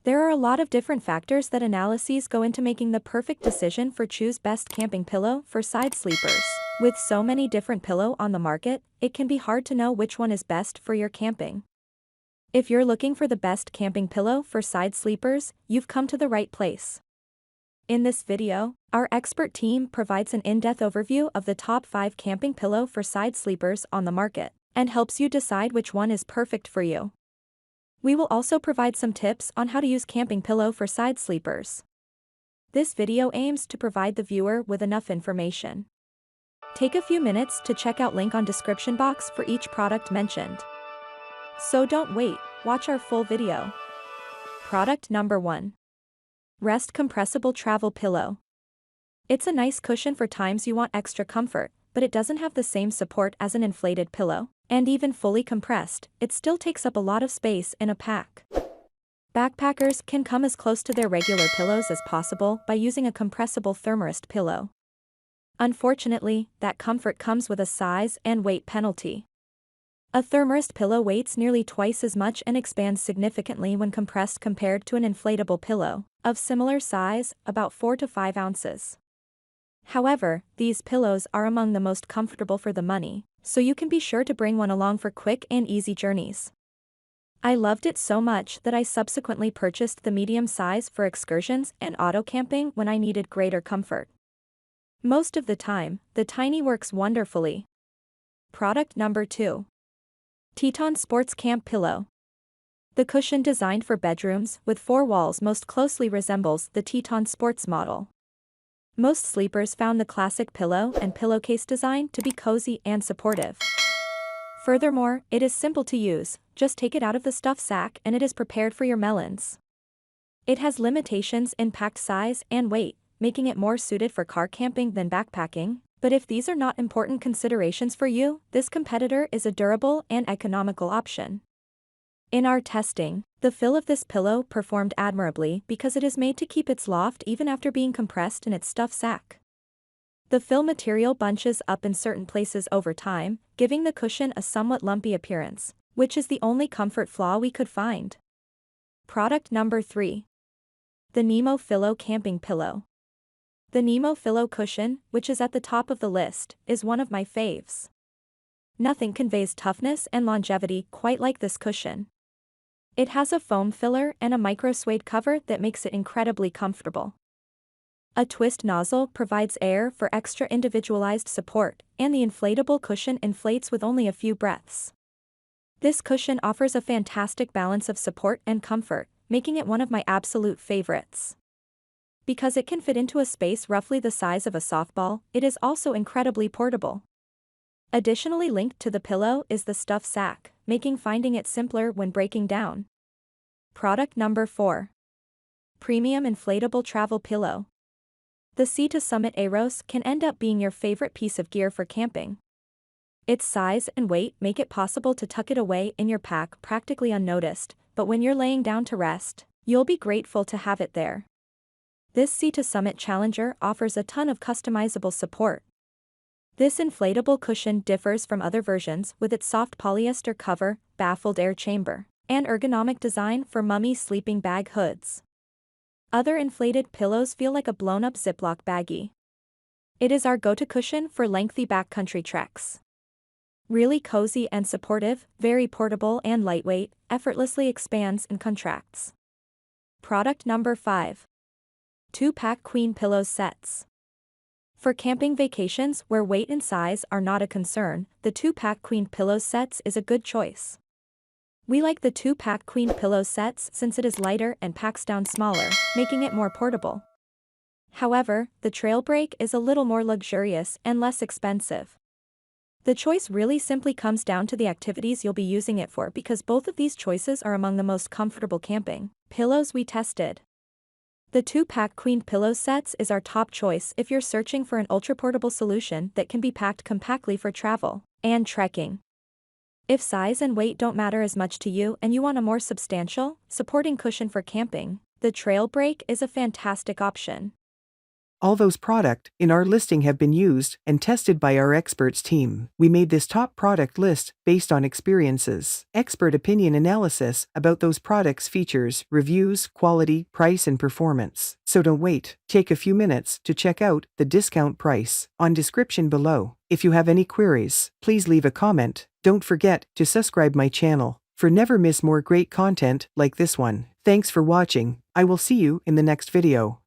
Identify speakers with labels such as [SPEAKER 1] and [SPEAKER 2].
[SPEAKER 1] There are a lot of different factors that analyses go into making the perfect decision for choose best camping pillow for side sleepers. With so many different pillow on the market, it can be hard to know which one is best for your camping. If you're looking for the best camping pillow for side sleepers, you've come to the right place. In this video, our expert team provides an in-depth overview of the top 5 camping pillow for side sleepers on the market, and helps you decide which one is perfect for you. We will also provide some tips on how to use camping pillow for side sleepers. This video aims to provide the viewer with enough information. Take a few minutes to check out link on description box for each product mentioned. So don't wait, watch our full video. Product number 1. Rest Compressible Travel Pillow. It's a nice cushion for times you want extra comfort, but it doesn't have the same support as an inflated pillow, and even fully compressed, it still takes up a lot of space in a pack. Backpackers can come as close to their regular pillows as possible by using a compressible thermarest pillow. Unfortunately, that comfort comes with a size and weight penalty. A thermarest pillow weighs nearly twice as much and expands significantly when compressed compared to an inflatable pillow, of similar size, about 4 to 5 ounces. However, these pillows are among the most comfortable for the money, so you can be sure to bring one along for quick and easy journeys. I loved it so much that I subsequently purchased the medium size for excursions and auto camping when I needed greater comfort. Most of the time, the tiny works wonderfully. Product number 2. TETON Sports Camp Pillow. The cushion designed for bedrooms with 4 walls most closely resembles the TETON Sports model. Most sleepers found the classic pillow and pillowcase design to be cozy and supportive. Furthermore, it is simple to use, just take it out of the stuff sack and it is prepared for your melons. It has limitations in packed size and weight, making it more suited for car camping than backpacking, but if these are not important considerations for you, this competitor is a durable and economical option. In our testing, the fill of this pillow performed admirably because it is made to keep its loft even after being compressed in its stuff sack. The fill material bunches up in certain places over time, giving the cushion a somewhat lumpy appearance, which is the only comfort flaw we could find. Product number 3. The Nemo Fillo Camping Pillow. The Nemo Fillo cushion, which is at the top of the list, is one of my faves. Nothing conveys toughness and longevity quite like this cushion. It has a foam filler and a micro suede cover that makes it incredibly comfortable. A twist nozzle provides air for extra individualized support, and the inflatable cushion inflates with only a few breaths. This cushion offers a fantastic balance of support and comfort, making it one of my absolute favorites. Because it can fit into a space roughly the size of a softball, it is also incredibly portable. Additionally linked to the pillow is the stuff sack, making finding it simpler when breaking down. Product number 4. Premium Inflatable Travel Pillow. The Sea to Summit Aeros can end up being your favorite piece of gear for camping. Its size and weight make it possible to tuck it away in your pack practically unnoticed, but when you're laying down to rest, you'll be grateful to have it there. This Sea to Summit Challenger offers a ton of customizable support. This inflatable cushion differs from other versions with its soft polyester cover, baffled air chamber, and ergonomic design for mummy sleeping bag hoods. Other inflated pillows feel like a blown-up Ziploc baggie. It is our go-to cushion for lengthy backcountry treks. Really cozy and supportive, very portable and lightweight, effortlessly expands and contracts. Product number 5. 2-pack queen pillows sets. For camping vacations where weight and size are not a concern, the 2-pack queen pillow sets is a good choice. We like the 2-pack queen pillow sets since it is lighter and packs down smaller, making it more portable. However, the Trailbreak is a little more luxurious and less expensive. The choice really simply comes down to the activities you'll be using it for because both of these choices are among the most comfortable camping pillows we tested. The 2-pack queen pillow sets is our top choice if you're searching for an ultra-portable solution that can be packed compactly for travel and trekking. If size and weight don't matter as much to you and you want a more substantial, supporting cushion for camping, the Trailbreak is a fantastic option.
[SPEAKER 2] All those products in our listing have been used and tested by our experts team. We made this top product list based on experiences, expert opinion analysis about those products' features, reviews, quality, price, and performance. So don't wait. Take a few minutes to check out the discount price on description below. If you have any queries, please leave a comment. Don't forget to subscribe my channel for never miss more great content like this one. Thanks for watching. I will see you in the next video.